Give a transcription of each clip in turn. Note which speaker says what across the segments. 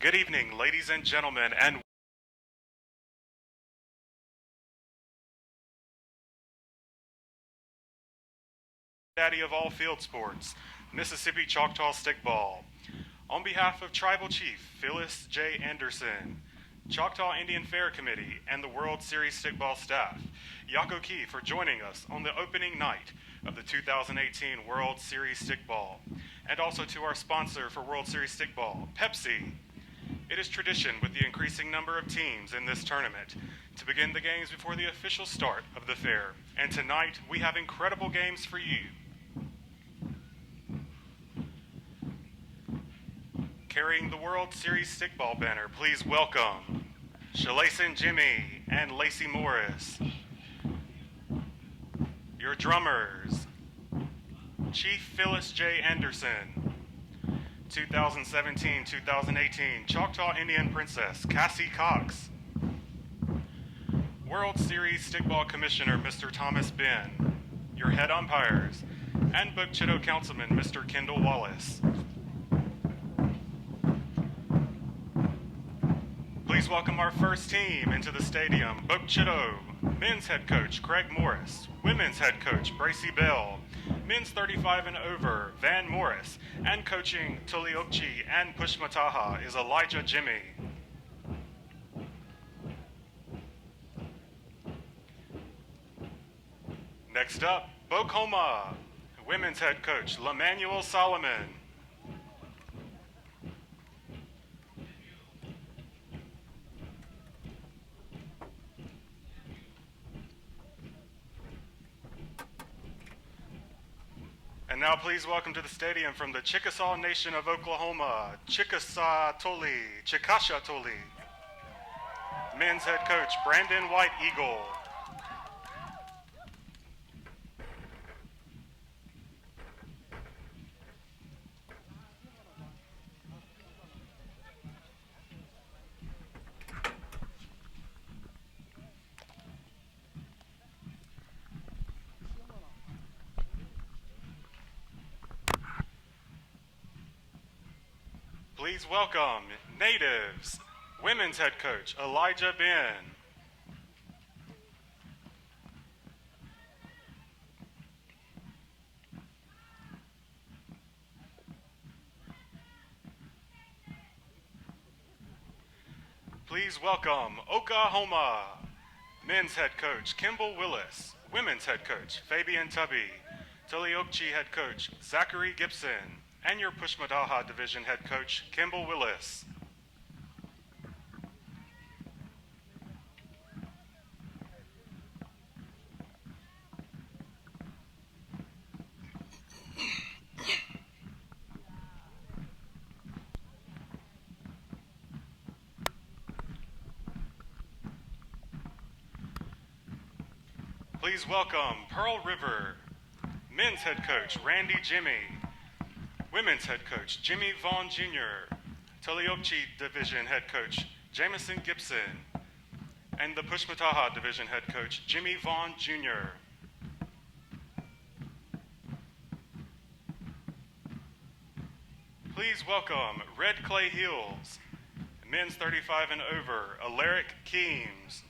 Speaker 1: Good evening, ladies and gentlemen, and daddy of all field sports, Mississippi Choctaw Stickball. On behalf of Tribal Chief Phyllis J. Anderson, Choctaw Indian Fair Committee, and the World Series Stickball staff, Yako Key for joining us on the opening night of the 2018 World Series Stickball, and also to our sponsor for World Series Stickball, Pepsi. It is tradition with the increasing number of teams in this tournament to begin the games before the official start of the fair, and tonight we have incredible games for you. Carrying the World Series Stickball banner, please welcome Shalason Jimmy and Lacey Morris. Your drummers, Chief Phyllis J. Anderson. 2017-2018 Choctaw Indian Princess Cassie Cox. World Series Stickball Commissioner Mr. Thomas Ben. Your head umpires, and Bookchitto Councilman Mr. Kendall Wallace. Please welcome our first team into the stadium. Bookchitto, men's head coach Craig Morris, women's head coach Bracy Bell, men's 35 and over Van Morris, and coaching Tuliokchi and Pushmataha is Elijah Jimmy. Next up, Bokoma, women's head coach Lemanuel Solomon. And now please welcome to the stadium from the Chickasaw Nation of Oklahoma, Chickasaw Chickasha Toli. Men's head coach Brandon White Eagle. Please welcome Natives, women's head coach Elijah Ben. Please welcome Oklahoma, men's head coach Kimball Willis, women's head coach Fabian Tubby, Tuliokchi head coach Zachary Gibson, and your Pushmataha Division head coach, Kimball Willis. Please welcome Pearl River, men's head coach Randy Jimmy, women's head coach Jimmy Vaughn Jr., Tuliokchi Division head coach Jamison Gibson, and the Pushmataha Division head coach Jimmy Vaughn Jr. Please welcome Red Clay Hills, men's 35 and over, Alaric Keems.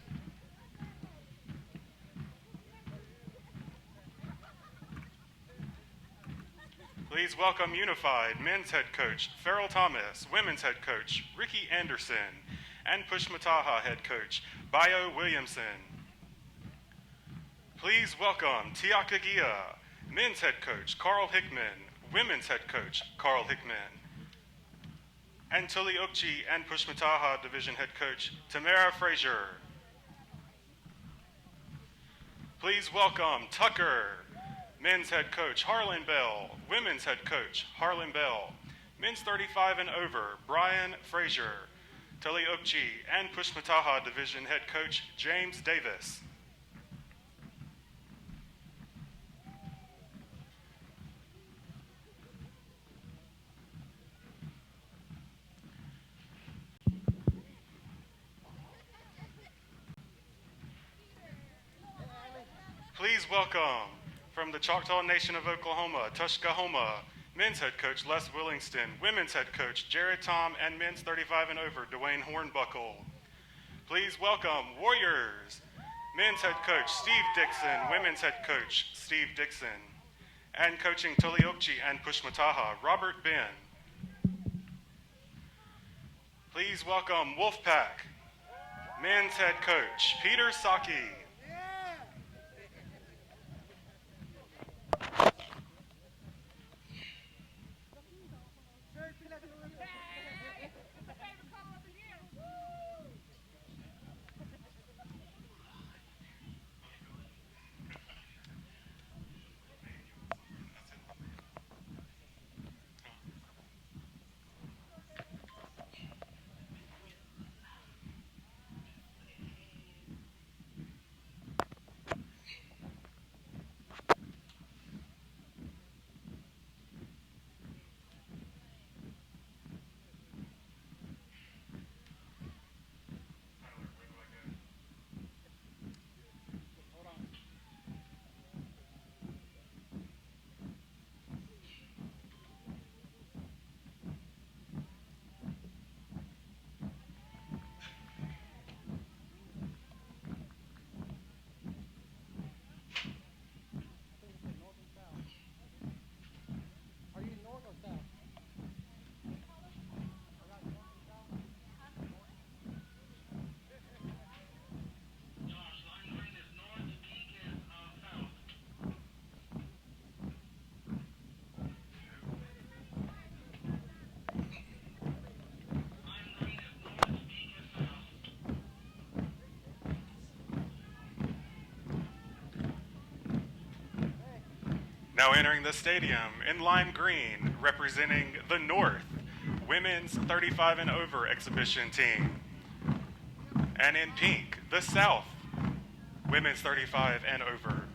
Speaker 1: Please welcome Unified, men's head coach Farrell Thomas, women's head coach Ricky Anderson, and Pushmataha head coach Bio Williamson. Please welcome Tiakagia, men's head coach Carl Hickman, women's head coach Carl Hickman, and Tuliokchi and Pushmataha Division head coach Tamara Frazier. Please welcome Tucker, men's head coach Harlan Bell, women's head coach Harlan Bell, men's 35 and over Brian Frazier, Tuliokchi and Pushmataha Division head coach James Davis. Please welcome from the Choctaw Nation of Oklahoma, Tuskahoma, Men's head coach Les Willingston, women's head coach Jared Tom, and men's 35 and over Dwayne Hornbuckle. Please welcome Warriors, men's head coach Steve Dixon, women's head coach Steve Dixon, and coaching Toliokchi and Pushmataha, Robert Ben. Please welcome Wolfpack, men's head coach Peter Saki. Now entering the stadium in lime green, representing the North, women's 35 and over exhibition team. And in pink, the South, women's 35 and over.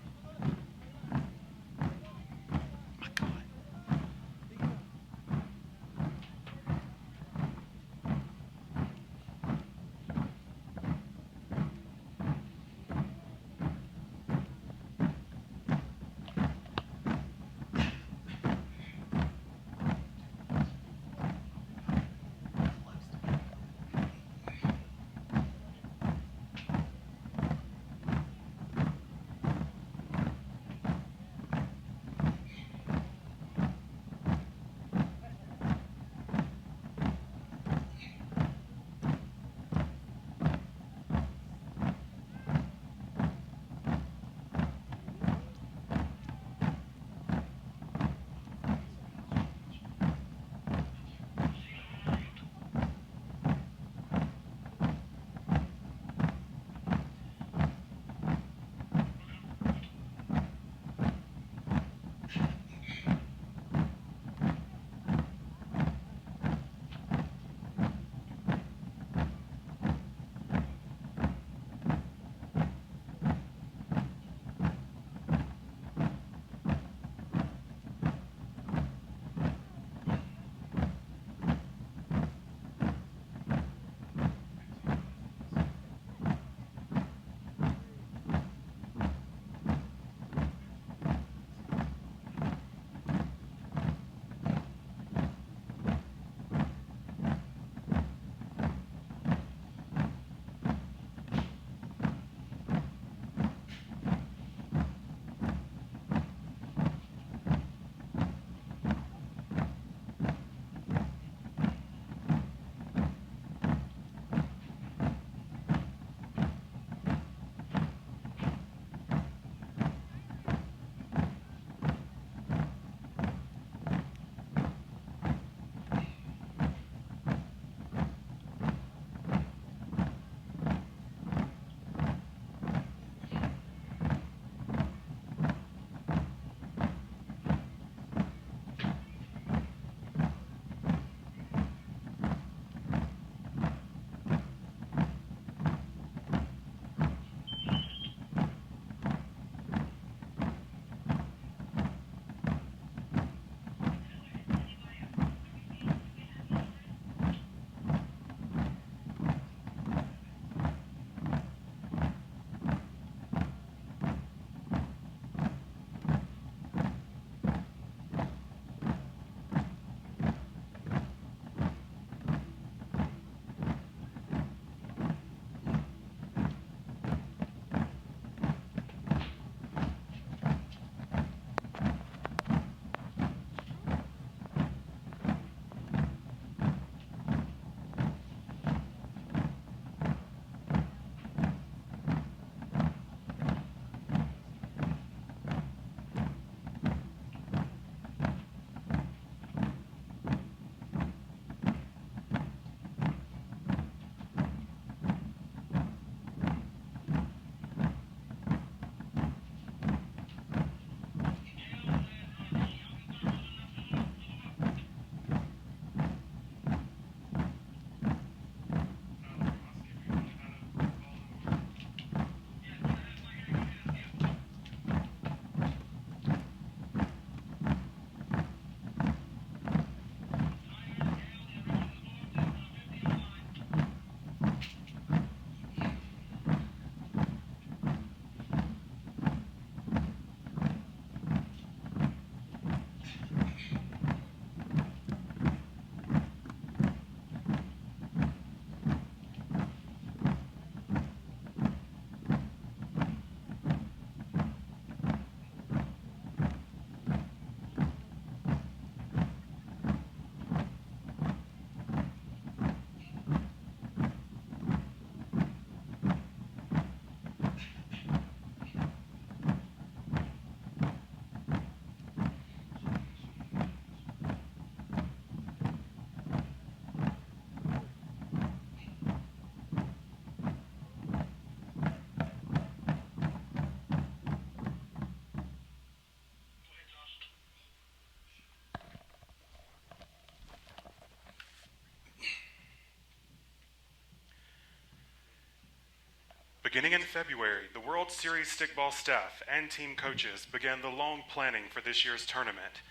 Speaker 1: Beginning in February, the World Series Stickball staff and team coaches began the long planning for this year's tournament,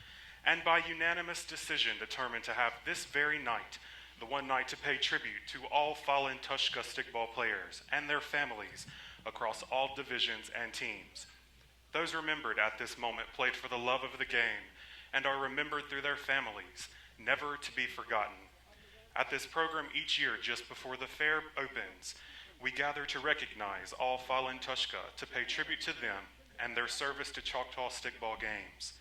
Speaker 1: and by unanimous decision determined to have this very night, the one night to pay tribute to all fallen Tushka stickball players and their families across all divisions and teams. Those remembered at this moment played for the love of the game and are remembered through their families, never to be forgotten. At this program each year just before the fair opens, we gather to recognize all fallen Tushka, to pay tribute to them and their service to Choctaw stickball games,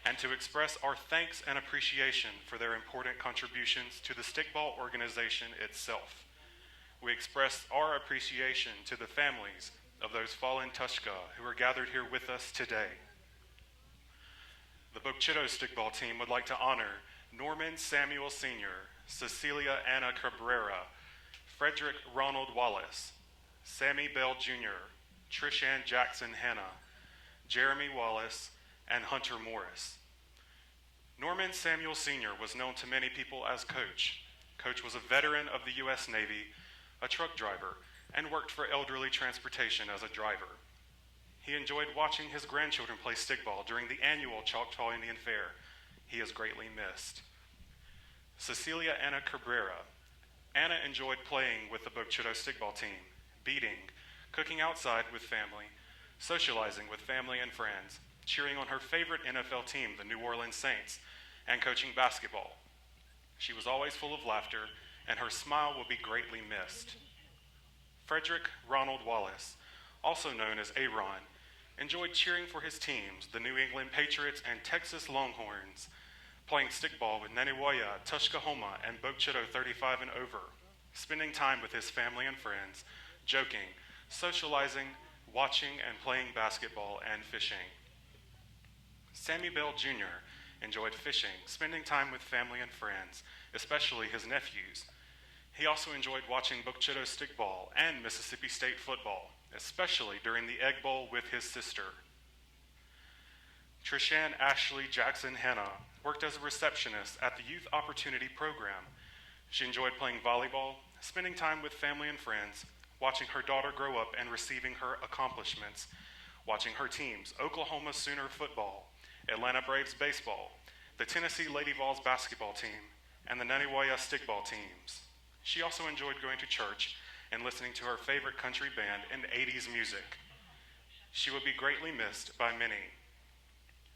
Speaker 1: and to express our thanks and appreciation for their important contributions to the stickball organization itself. We express our appreciation to the families of those fallen Tushka who are gathered here with us today. The Bokchito stickball team would like to honor Norman Samuel Sr., Cecilia Anna Cabrera, Frederick Ronald Wallace, Sammy Bell Jr., Trishan Jackson Hanna, Jeremy Wallace, and Hunter Morris. Norman Samuel Sr. was known to many people as Coach. Coach was a veteran of the U.S. Navy, a truck driver, and worked for elderly transportation as a driver. He enjoyed watching his grandchildren play stickball during the annual Choctaw Indian Fair. He is greatly missed. Cecilia Anna Cabrera. Anna enjoyed playing with the Bokchito stickball team, beating, cooking outside with family, socializing with family and friends, cheering on her favorite NFL team, the New Orleans Saints, and coaching basketball. She was always full of laughter, and her smile will be greatly missed. Frederick Ronald Wallace, also known as Aaron, enjoyed cheering for his teams, the New England Patriots and Texas Longhorns, playing stickball with Naniwaya, Tushkahoma, and Bokchito 35 and over, spending time with his family and friends, joking, socializing, watching and playing basketball, and fishing. Sammy Bell Jr. enjoyed fishing, spending time with family and friends, especially his nephews. He also enjoyed watching Bokchito stickball and Mississippi State football, especially during the Egg Bowl with his sister. Trishan Ashley Jackson Hanna worked as a receptionist at the Youth Opportunity Program. She enjoyed playing volleyball, spending time with family and friends, watching her daughter grow up and receiving her accomplishments, watching her teams, Oklahoma Sooner football, Atlanta Braves baseball, the Tennessee Lady Vols basketball team, and the Naniwaya stickball teams. She also enjoyed going to church and listening to her favorite country band and 80s music. She will be greatly missed by many.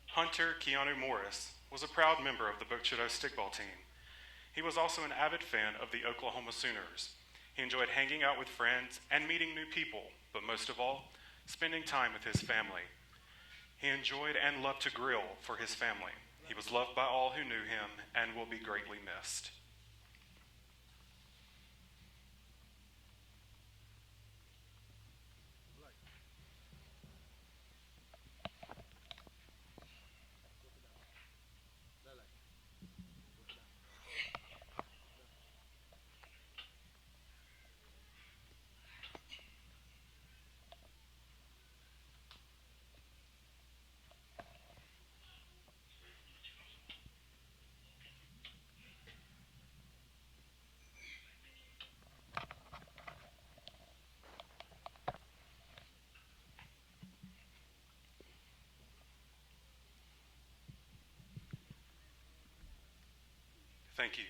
Speaker 1: Hunter Keanu Morris was a proud member of the Bokchito stickball team. He was also an avid fan of the Oklahoma Sooners. He enjoyed hanging out with friends and meeting new people, but most of all, spending time with his family. He enjoyed and loved to grill for his family. He was loved by all who knew him and will be greatly missed. Thank you.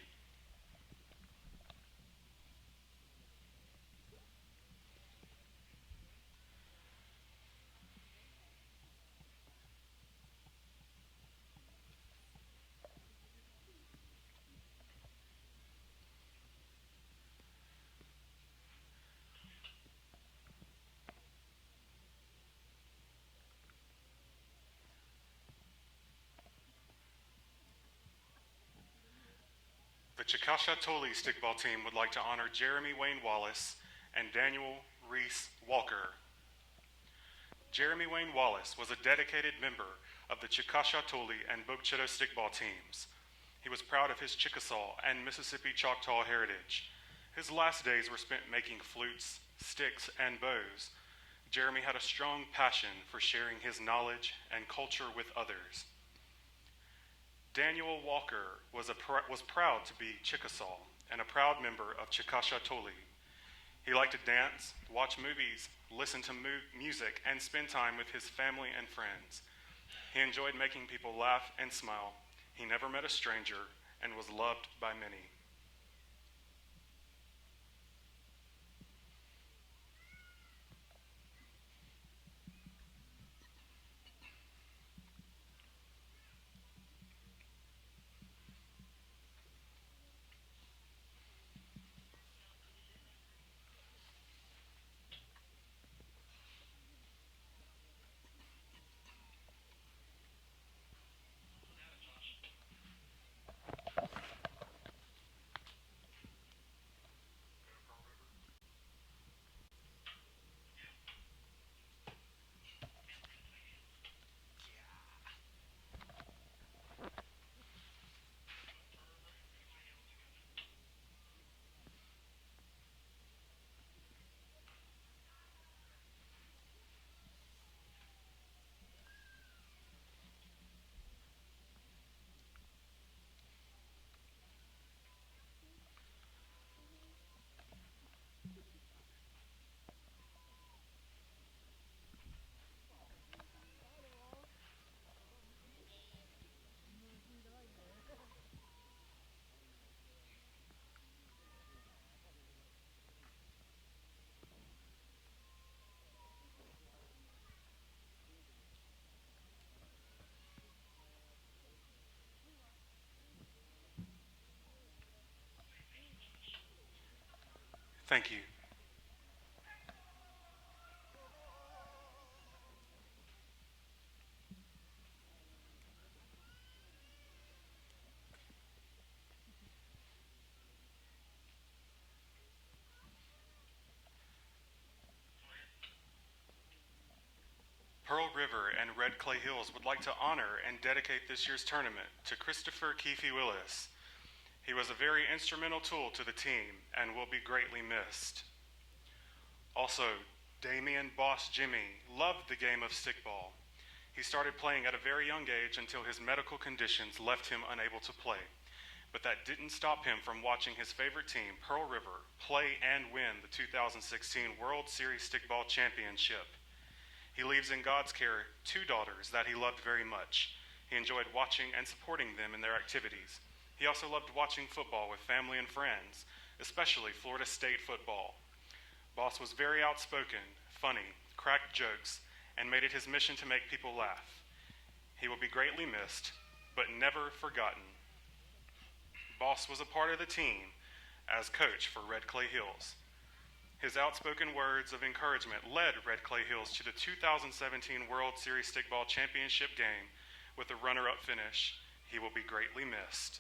Speaker 1: The Chickasha-Tolly stickball team would like to honor Jeremy Wayne Wallace and Daniel Rhys Walker. Jeremy Wayne Wallace was a dedicated member of the Chickasha-Tolly and Bokchito stickball teams. He was proud of his Chickasaw and Mississippi Choctaw heritage. His last days were spent making flutes, sticks, and bows. Jeremy had a strong passion for sharing his knowledge and culture with others. Daniel Walker was proud to be Chickasaw and a proud member of Chickasha-Tolly. He liked to dance, watch movies, listen to music, and spend time with his family and friends. He enjoyed making people laugh and smile. He never met a stranger and was loved by many. Thank you. Pearl River and Red Clay Hills would like to honor and dedicate this year's tournament to Christopher Keefe Willis. He was a very instrumental tool to the team and will be greatly missed. Also, Damian Boss Jimmy loved the game of stickball. He started playing at a very young age until his medical conditions left him unable to play. But that didn't stop him from watching his favorite team, Pearl River, play and win the 2016 World Series Stickball Championship. He leaves in God's care two daughters that he loved very much. He enjoyed watching and supporting them in their activities. He also loved watching football with family and friends, especially Florida State football. Boss was very outspoken, funny, cracked jokes, and made it his mission to make people laugh. He will be greatly missed, but never forgotten. Boss was a part of the team as coach for Red Clay Hills. His outspoken words of encouragement led Red Clay Hills to the 2017 World Series Stickball Championship game with a runner-up finish. He will be greatly missed.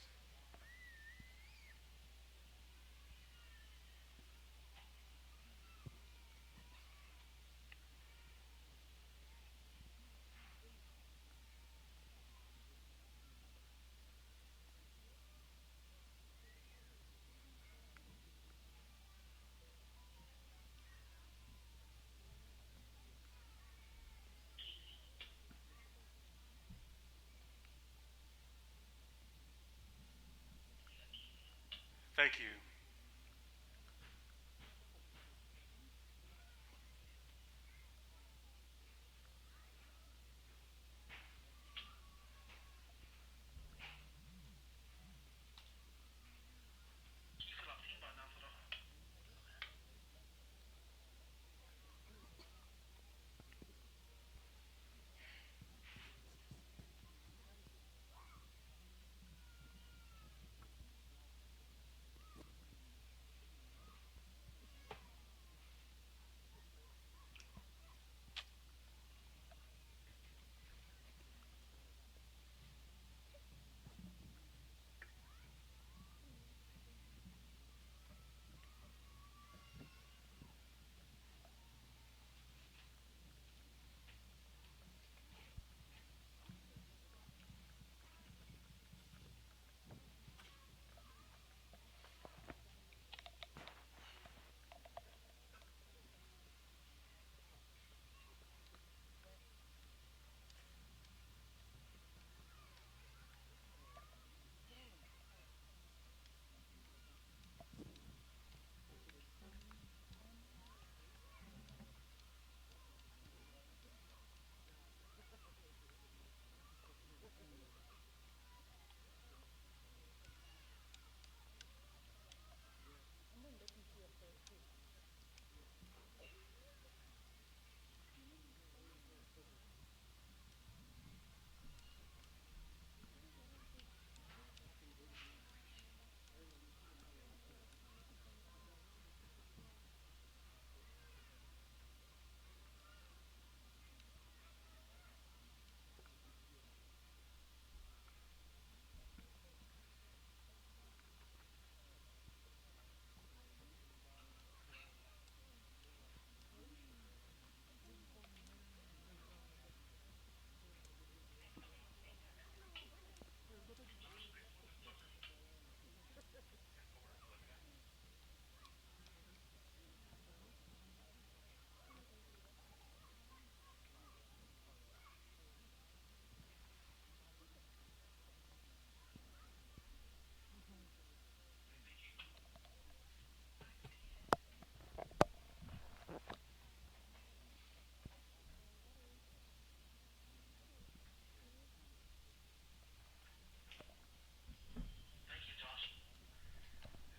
Speaker 1: Thank you.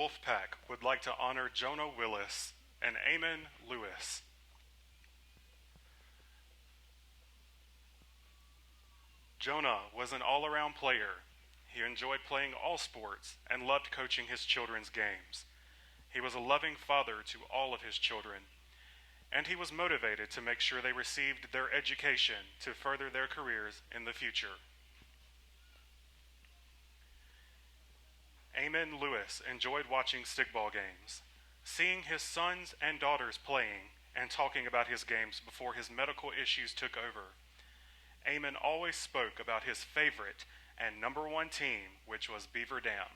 Speaker 1: Wolfpack would like to honor Jonah Willis and Eamon Lewis. Jonah was an all around player. He enjoyed playing all sports and loved coaching his children's games. He was a loving father to all of his children, and he was motivated to make sure they received their education to further their careers in the future. Eamon Lewis enjoyed watching stickball games, seeing his sons and daughters playing and talking about his games before his medical issues took over. Eamon always spoke about his favorite and number one team, which was Beaver Dam.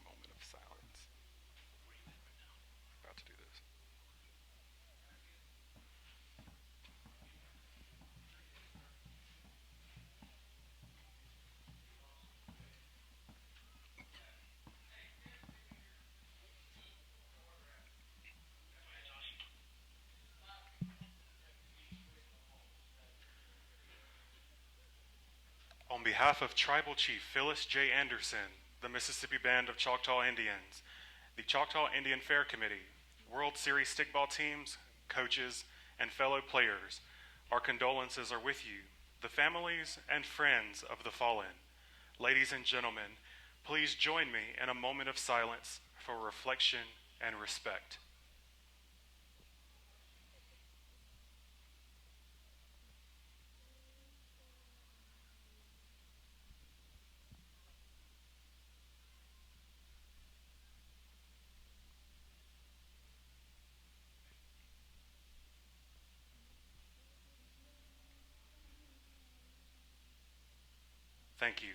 Speaker 1: Moment of silence. About to do this. On behalf of Tribal Chief Phyllis J. Anderson, the Mississippi Band of Choctaw Indians, the Choctaw Indian Fair Committee, World Series stickball teams, coaches, and fellow players, our condolences are with you, the families and friends of the fallen. Ladies and gentlemen, please join me in a moment of silence for reflection and respect. Thank you.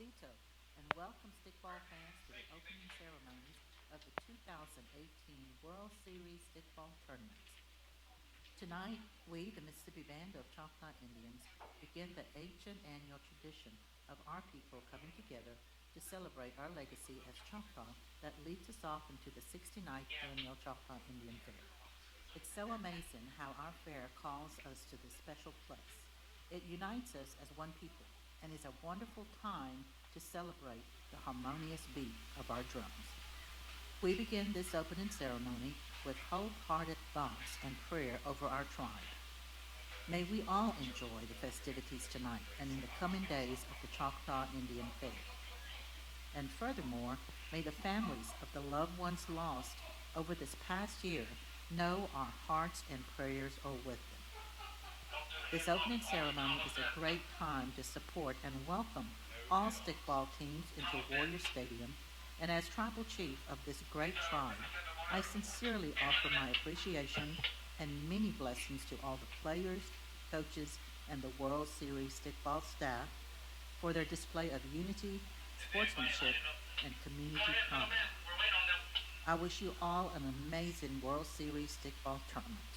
Speaker 2: Vito, and welcome Stickball fans to the opening ceremonies of the 2018 World Series Stickball Tournament. Tonight, we, the Mississippi Band of Choctaw Indians, begin the ancient annual tradition of our people coming together to celebrate our legacy as Choctaw that leads us off into the 69th annual Choctaw Indian Fair. It's so amazing how our fair calls us to this special place. It unites us as one people and is a wonderful time to celebrate the harmonious beat of our drums. We begin this opening ceremony with wholehearted thoughts and prayer over our tribe. May we all enjoy the festivities tonight and in the coming days of the Choctaw Indian Fair. And furthermore, may the families of the loved ones lost over this past year know our hearts and prayers are with them. This opening ceremony is a great time to support and welcome all stickball teams into Warrior Stadium, and as tribal chief of this great tribe, I sincerely offer my appreciation and many blessings to all the players, coaches, and the World Series stickball staff for their display of unity, sportsmanship, and community pride. I wish you all an amazing World Series stickball tournament.